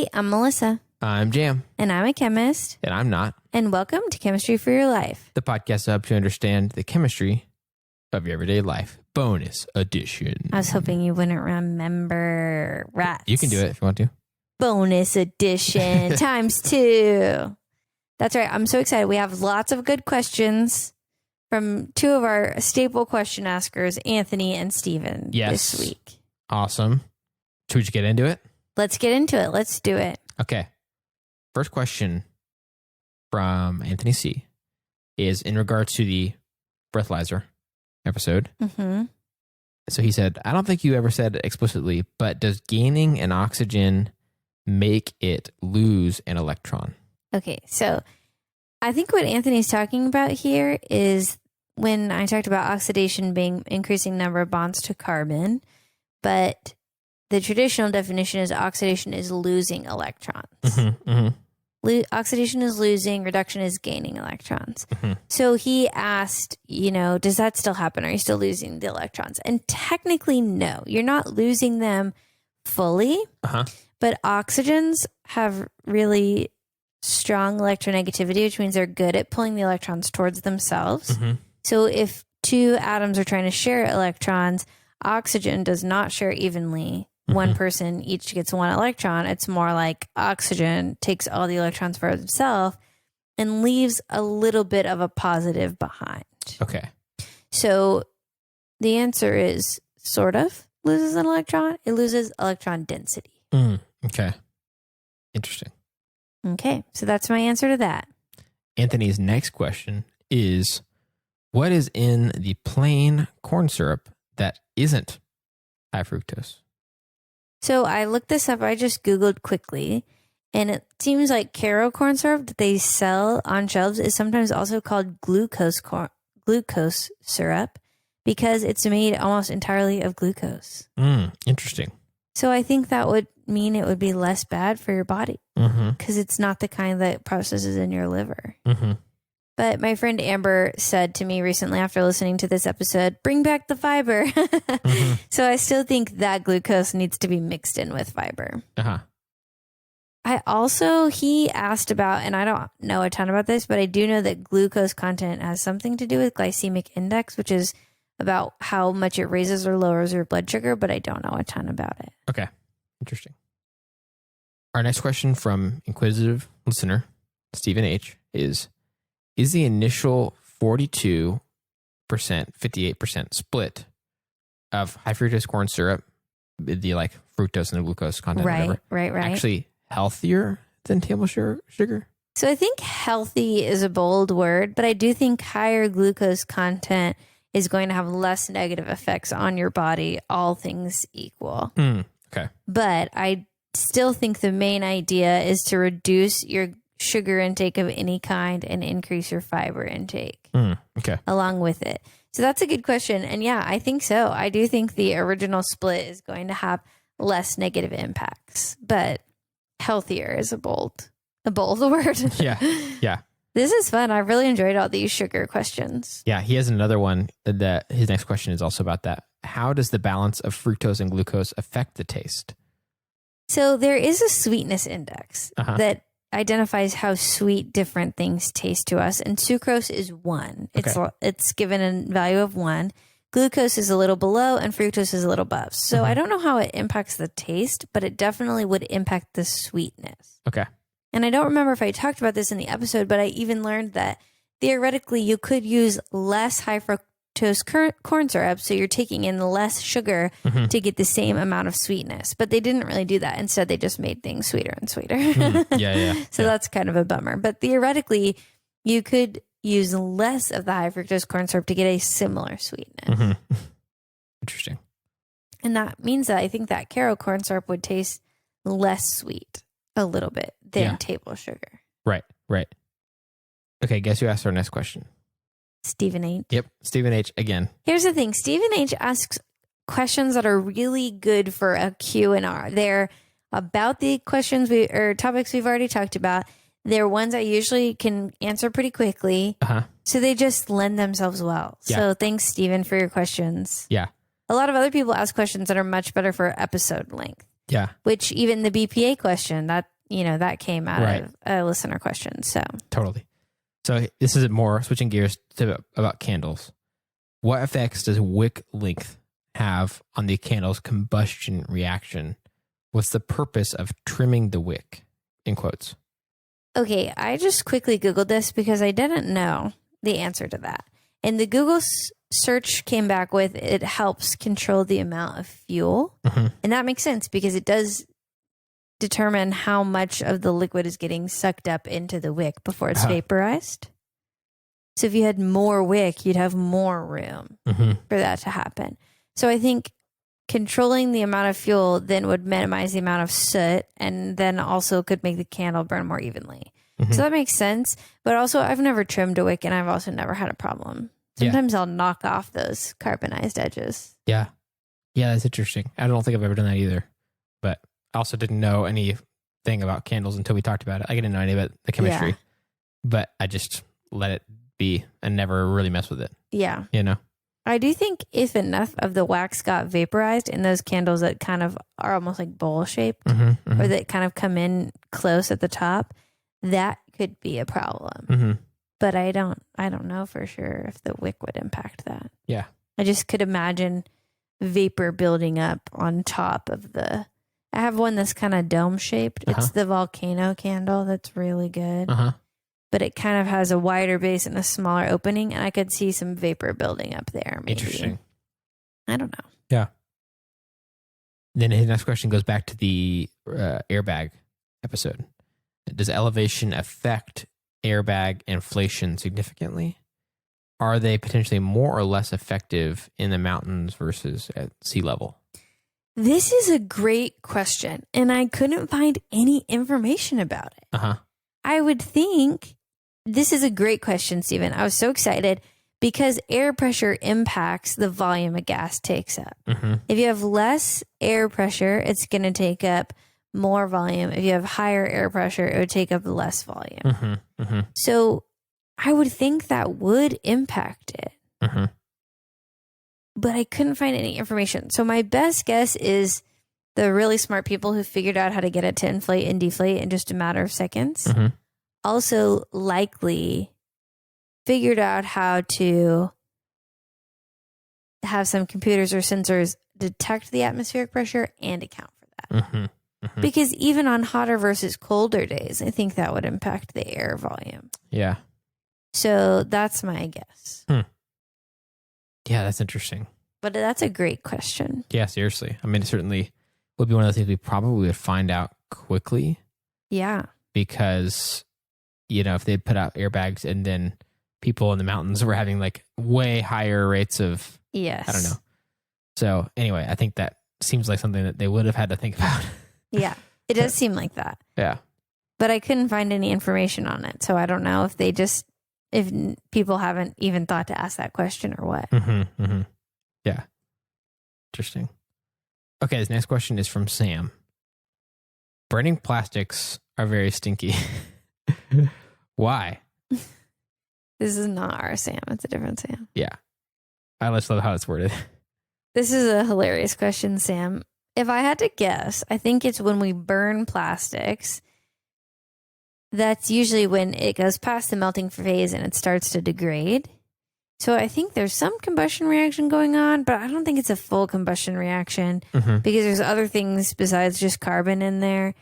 Hey, I'm Melissa. I'm Jam. And I'm a chemist. And I'm not. And welcome to Chemistry for Your Life. The podcast to help you understand the chemistry of your everyday life. Bonus edition. I was hoping you wouldn't remember rats. You can do it if you want to. Bonus edition times 2. That's right. I'm so excited. We have lots of good questions from 2 of our staple question askers, Anthony and Steven, this week. Awesome. Should we just get into it? Let's get into it. Let's do it. Okay. First question from Anthony C. is in regards to the breathalyzer episode. Mm-hmm. So he said, I don't think you ever said it explicitly, but does gaining an oxygen make it lose an electron? Okay, so I think what Anthony's talking about here is when I talked about oxidation being increasing number of bonds to carbon, but the traditional definition is oxidation is losing electrons. Mm-hmm, mm-hmm. Oxidation is losing, reduction is gaining electrons. Mm-hmm. So he asked, does that still happen? Are you still losing the electrons? And technically, no, you're not losing them fully, but oxygens have really strong electronegativity, which means they're good at pulling the electrons towards themselves. Mm-hmm. So if 2 atoms are trying to share electrons, oxygen does not share evenly. One person each gets 1 electron. It's more like oxygen takes all the electrons for itself and leaves a little bit of a positive behind. Okay. So the answer is sort of loses an electron. It loses electron density. Okay. Interesting. Okay. So that's my answer to that. Anthony's next question is, what is in the plain corn syrup that isn't high fructose? So I looked this up. I just Googled quickly, and it seems like Caro corn syrup that they sell on shelves is sometimes also called glucose syrup because it's made almost entirely of glucose. Interesting. So I think that would mean it would be less bad for your body because it's not the kind that processes in your liver. Mm-hmm. But my friend Amber said to me recently after listening to this episode, bring back the fiber. So I still think that glucose needs to be mixed in with fiber. He asked about, and I don't know a ton about this, but I do know that glucose content has something to do with glycemic index, which is about how much it raises or lowers your blood sugar, but I don't know a ton about it. Okay. Interesting. Our next question from inquisitive listener, Stephen H., is the initial 42%, 58% split of high fructose corn syrup, the fructose and the glucose content, right, actually healthier than table sugar? So I think healthy is a bold word, but I do think higher glucose content is going to have less negative effects on your body, all things equal. Okay. But I still think the main idea is to reduce your sugar intake of any kind and increase your fiber intake along with it. So that's a good question. And yeah, I think so. I do think the original split is going to have less negative impacts, but healthier is a bold word. Yeah. This is fun. I really enjoyed all these sugar questions. Yeah. He has another one that his next question is also about that. How does the balance of fructose and glucose affect the taste? So there is a sweetness index that identifies how sweet different things taste to us, and sucrose is 1. It's given a value of 1. Glucose is a little below, and fructose is a little above. So I don't know how it impacts the taste, but it definitely would impact the sweetness. Okay. And I don't remember if I talked about this in the episode, but I even learned that theoretically you could use less high fructose corn syrup, so you're taking in less sugar to get the same amount of sweetness. But they didn't really do that. Instead, they just made things sweeter and sweeter. So that's kind of a bummer. But theoretically, you could use less of the high fructose corn syrup to get a similar sweetness. Interesting. And that means that I think that Caro corn syrup would taste less sweet a little bit than table sugar. Right. Okay, guess who asked our next question? Stephen H. Yep, Stephen H. again. Here's the thing. Stephen H. asks questions that are really good for a Q&R. They're about the questions or topics we've already talked about. They're ones I usually can answer pretty quickly. So they just lend themselves well. Yeah. So thanks, Stephen, for your questions. Yeah. A lot of other people ask questions that are much better for episode length. Yeah. Which even the BPA question, that that came out of a listener question. So totally. So this is more switching gears to about candles. What effects does wick length have on the candle's combustion reaction? What's the purpose of trimming the wick? In quotes. Okay, I just quickly Googled this because I didn't know the answer to that. And the Google search came back with it helps control the amount of fuel. And that makes sense because it does determine how much of the liquid is getting sucked up into the wick before it's vaporized. So if you had more wick, you'd have more room for that to happen. So I think controlling the amount of fuel then would minimize the amount of soot and then also could make the candle burn more evenly. So that makes sense. But also, I've never trimmed a wick and I've also never had a problem. Sometimes I'll knock off those carbonized edges. Yeah. Yeah, that's interesting. I don't think I've ever done that either. But I also didn't know anything about candles until we talked about it. I didn't know any about the chemistry. Yeah. But I just let it be and never really mess with it. Yeah. I do think if enough of the wax got vaporized in those candles that kind of are almost like bowl shaped or that kind of come in close at the top, that could be a problem. But I don't know for sure if the wick would impact that. Yeah. I just could imagine vapor building up on top of I have one that's kind of dome shaped. It's the volcano candle that's really good. But it kind of has a wider base and a smaller opening, and I could see some vapor building up there. Maybe. Interesting. I don't know. Yeah. Then his next question goes back to the airbag episode. Does elevation affect airbag inflation significantly? Are they potentially more or less effective in the mountains versus at sea level? This is a great question, and I couldn't find any information about it. I would think this is a great question, Stephen. I was so excited because air pressure impacts the volume a gas takes up. If you have less air pressure, it's going to take up more volume. If you have higher air pressure, it would take up less volume. So I would think that would impact it. But I couldn't find any information. So my best guess is the really smart people who figured out how to get it to inflate and deflate in just a matter of seconds also likely figured out how to have some computers or sensors detect the atmospheric pressure and account for that. Because even on hotter versus colder days, I think that would impact the air volume. Yeah. So that's my guess. Yeah, that's interesting. But that's a great question. Yeah, seriously. I mean, it certainly would be one of the things we probably would find out quickly. Yeah. Because, if they put out airbags and then people in the mountains were having like way higher rates of, I don't know. So anyway, I think that seems like something that they would have had to think about. Yeah, it does seem like that. Yeah. But I couldn't find any information on it. So I don't know if if people haven't even thought to ask that question or what. Yeah. Interesting. Okay, this next question is from Sam. Burning plastics are very stinky. Why? This is not our Sam. It's a different Sam. Yeah. I just love how it's worded. This is a hilarious question, Sam. If I had to guess, I think it's when we burn plastics. That's usually when it goes past the melting phase and it starts to degrade. So I think there's some combustion reaction going on, but I don't think it's a full combustion reaction because there's other things besides just carbon in there.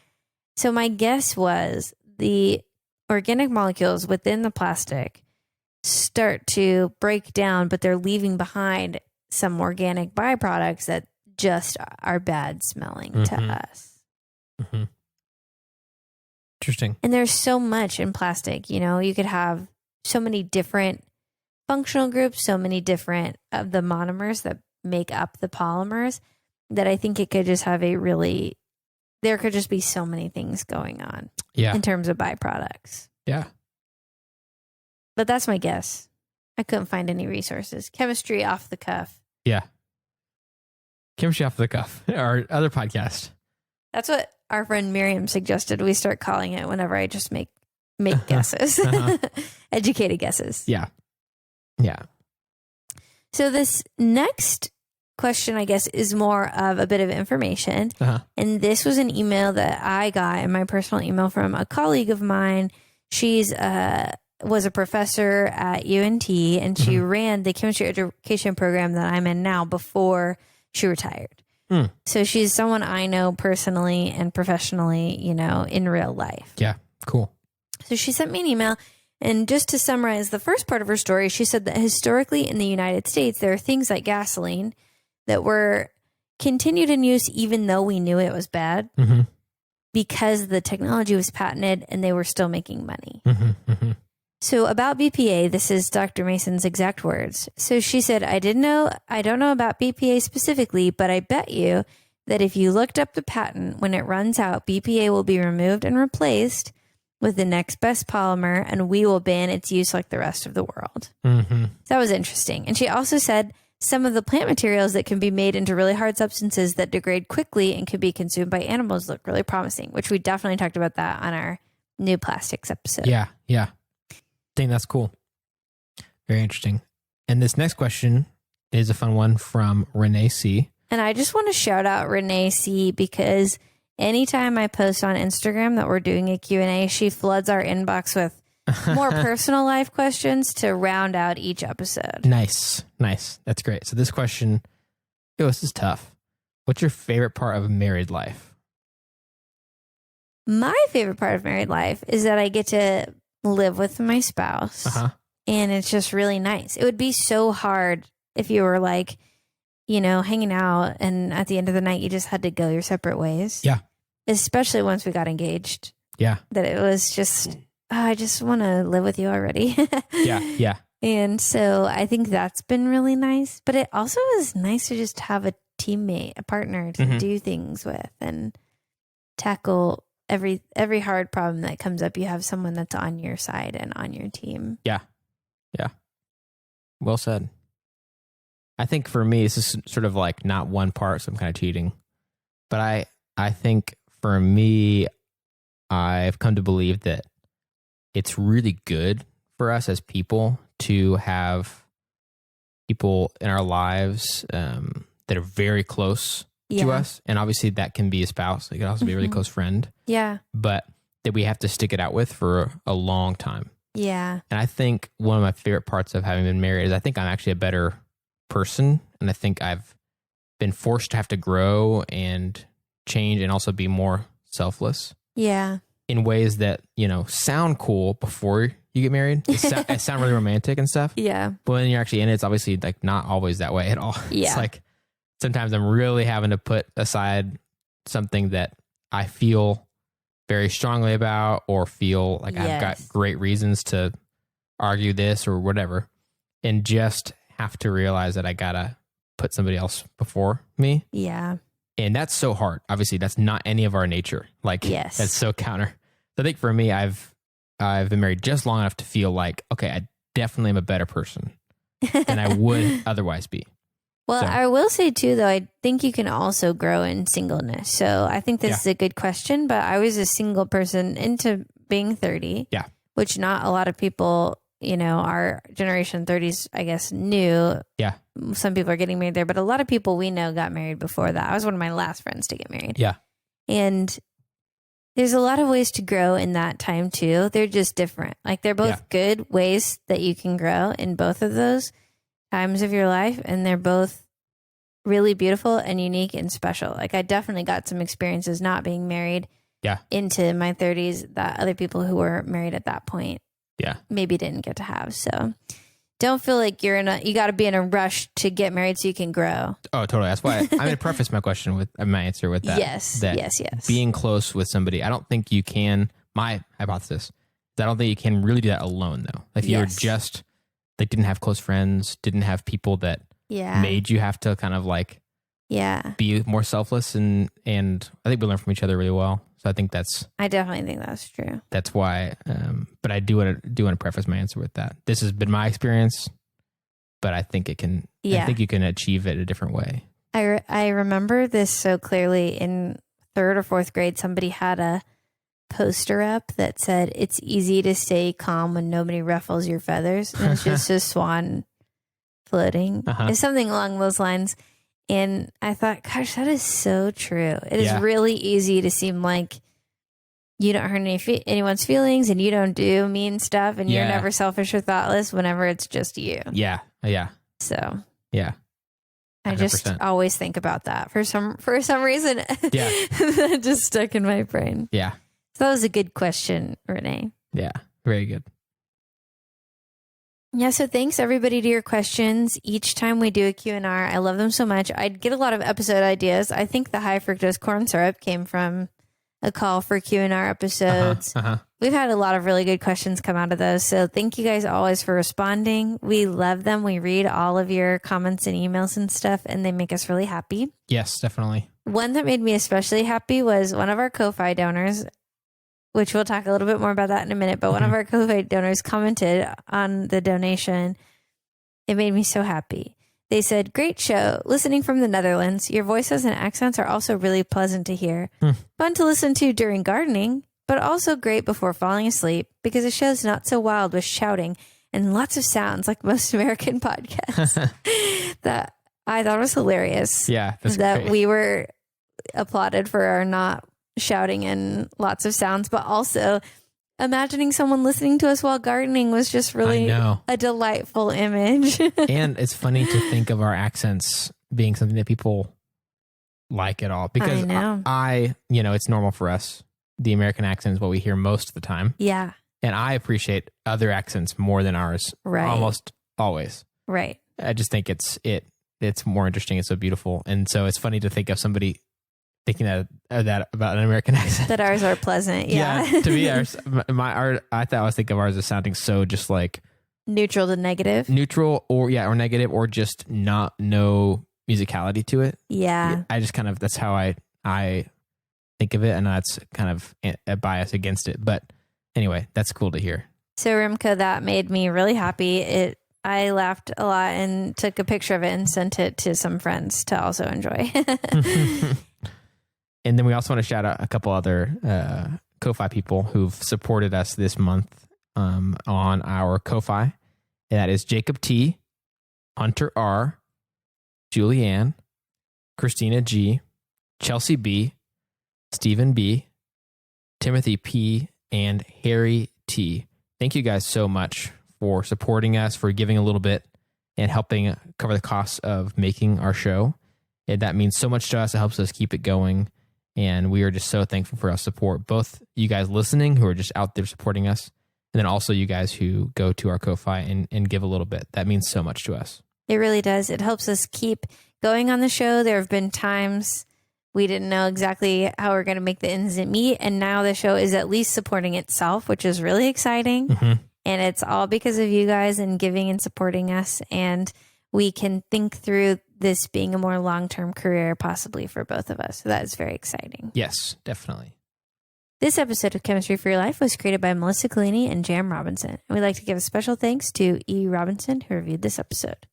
So my guess was the organic molecules within the plastic start to break down, but they're leaving behind some organic byproducts that just are bad smelling to us. Interesting. And there's so much in plastic, you could have so many different functional groups, so many different of the monomers that make up the polymers that I think it could just have there could just be so many things going on in terms of byproducts. Yeah. But that's my guess. I couldn't find any resources. Chemistry off the cuff. Yeah. Chemistry off the cuff. Our other podcast. That's what our friend Miriam suggested we start calling it whenever I just make guesses. Educated guesses. Yeah. Yeah. So this next question, I guess, is more of a bit of information. And this was an email that I got in my personal email from a colleague of mine. She's was a professor at UNT, and she ran the chemistry education program that I'm in now before she retired. So she's someone I know personally and professionally, you know, in real life. Yeah, cool. So she sent me an email. And just to summarize the first part of her story, she said that historically in the United States, there are things like gasoline that were continued in use even though we knew it was bad because the technology was patented and they were still making money. So about BPA, this is Dr. Mason's exact words. So she said, I don't know about BPA specifically, but I bet you that if you looked up the patent, when it runs out, BPA will be removed and replaced with the next best polymer, and we will ban its use like the rest of the world. So that was interesting. And she also said some of the plant materials that can be made into really hard substances that degrade quickly and can be consumed by animals look really promising, which we definitely talked about that on our new plastics episode. Yeah. I think that's cool. Very interesting. And this next question is a fun one from Renee C. And I just want to shout out Renee C because anytime I post on Instagram that we're doing a Q&A, she floods our inbox with more personal life questions to round out each episode. Nice. That's great. So this question, this is tough. What's your favorite part of married life? My favorite part of married life is that I get to live with my spouse. And it's just really nice. It would be so hard if you were like, you know, hanging out and at the end of the night, you just had to go your separate ways. Yeah. Especially once we got engaged. Yeah. That it was just, I just want to live with you already. Yeah. And so I think that's been really nice. But it also is nice to just have a teammate, a partner to do things with and tackle every hard problem that comes up. You have someone that's on your side and on your team. Yeah. Well said. I think for me, this is sort of like not one part, so I'm kind of cheating. But I think for me, I've come to believe that it's really good for us as people to have people in our lives that are very close to us. And obviously that can be a spouse. It can also be a really close friend. Yeah. But that we have to stick it out with for a long time. Yeah. And I think one of my favorite parts of having been married is I think I'm actually a better person. And I think I've been forced to have to grow and change and also be more selfless. Yeah. In ways that, you know, sound cool before you get married. It sound really romantic and stuff. Yeah. But when you're actually in it, it's obviously like not always that way at all. Yeah. It's like sometimes I'm really having to put aside something that I feel very strongly about or feel like I've got great reasons to argue this or whatever, and just have to realize that I gotta put somebody else before me. Yeah. And that's so hard. Obviously, that's not any of our nature. Like, that's so counter. So I think for me, I've been married just long enough to feel like, okay, I definitely am a better person than I would otherwise be. Well, I will say too, though, I think you can also grow in singleness. So I think this is a good question, but I was a single person into being 30. Yeah. Which not a lot of people, you know, our generation 30s, I guess, knew. Yeah. Some people are getting married there, but a lot of people we know got married before that. I was one of my last friends to get married. Yeah. And there's a lot of ways to grow in that time too. They're just different. Like they're both good ways that you can grow in both of those times of your life. And they're both really beautiful and unique and special. Like I definitely got some experiences not being married into my 30s that other people who were married at that point maybe didn't get to have. So don't feel like you got to be in a rush to get married so you can grow. Oh, totally. That's why I'm going to preface my question with my answer with that. Yes. Being close with somebody, I don't think you can, my hypothesis, is I don't think you can really do that alone though. If you were just, like didn't have close friends, didn't have people that made you have to kind of like be more selfless and I think we learn from each other really well. So I think I definitely think that's true. That's why, but I do want to preface my answer with that. This has been my experience, but I think it can. I think you can achieve it a different way. I remember this so clearly in 3rd or 4th grade. Somebody had a poster up that said, "It's easy to stay calm when nobody ruffles your feathers." And it's just a swan floating. It's something along those lines. And I thought, gosh, that is so true. It is really easy to seem like you don't hurt anyone's feelings and you don't do mean stuff and you're never selfish or thoughtless whenever it's just you. Yeah. So yeah. 100%. I just always think about that for some reason. Yeah. That just stuck in my brain. Yeah. So that was a good question, Renee. Yeah. Very good. Yeah, so thanks everybody to your questions. Each time we do a Q&R, I love them so much. I'd get a lot of episode ideas. I think the high fructose corn syrup came from a call for Q&R episodes. We've had a lot of really good questions come out of those. So thank you guys always for responding. We love them. We read all of your comments and emails and stuff, and they make us really happy. Yes, definitely. One that made me especially happy was one of our Ko-Fi donors, which we'll talk a little bit more about that in a minute. But one of our Ko-Fi donors commented on the donation. It made me so happy. They said, great show. Listening from the Netherlands. Your voices and accents are also really pleasant to hear. Fun to listen to during gardening, but also great before falling asleep because the show's not so wild with shouting and lots of sounds like most American podcasts. That I thought was hilarious. Yeah, that's that great. We were applauded for our not shouting and lots of sounds, but also imagining someone listening to us while gardening was just really a delightful image. And it's funny to think of our accents being something that people like at all, because I it's normal for us. The American accent is what we hear most of the time. Yeah. And I appreciate other accents more than ours. Right. Almost always. Right. I just think it's more interesting. It's so beautiful. And so it's funny to think of somebody thinking that about an American accent. That ours are pleasant. Yeah. To me, I was thinking of ours as sounding so just like neutral to negative. Neutral or negative, or just no musicality to it. Yeah. I just kind of, that's how I think of it, and that's kind of a bias against it. But anyway, that's cool to hear. So Rimka, that made me really happy. I laughed a lot and took a picture of it and sent it to some friends to also enjoy. And then we also want to shout out a couple other Ko-Fi people who've supported us this month on our Ko-Fi. And that is Jacob T, Hunter R, Julianne, Christina G, Chelsea B, Stephen B, Timothy P, and Harry T. Thank you guys so much for supporting us, for giving a little bit and helping cover the costs of making our show. And that means so much to us. It helps us keep it going. And we are just so thankful for our support, both you guys listening who are just out there supporting us, and then also you guys who go to our Ko-Fi and give a little bit. That means so much to us. It really does. It helps us keep going on the show. There have been times we didn't know exactly how we're going to make the ends meet, and now the show is at least supporting itself, which is really exciting. Mm-hmm. And it's all because of you guys and giving and supporting us. And we can think through this being a more long-term career possibly for both of us. So that is very exciting. Yes, definitely. This episode of Chemistry for Your Life was created by Melissa Collini and Jam Robinson. And we'd like to give a special thanks to E. Robinson who reviewed this episode.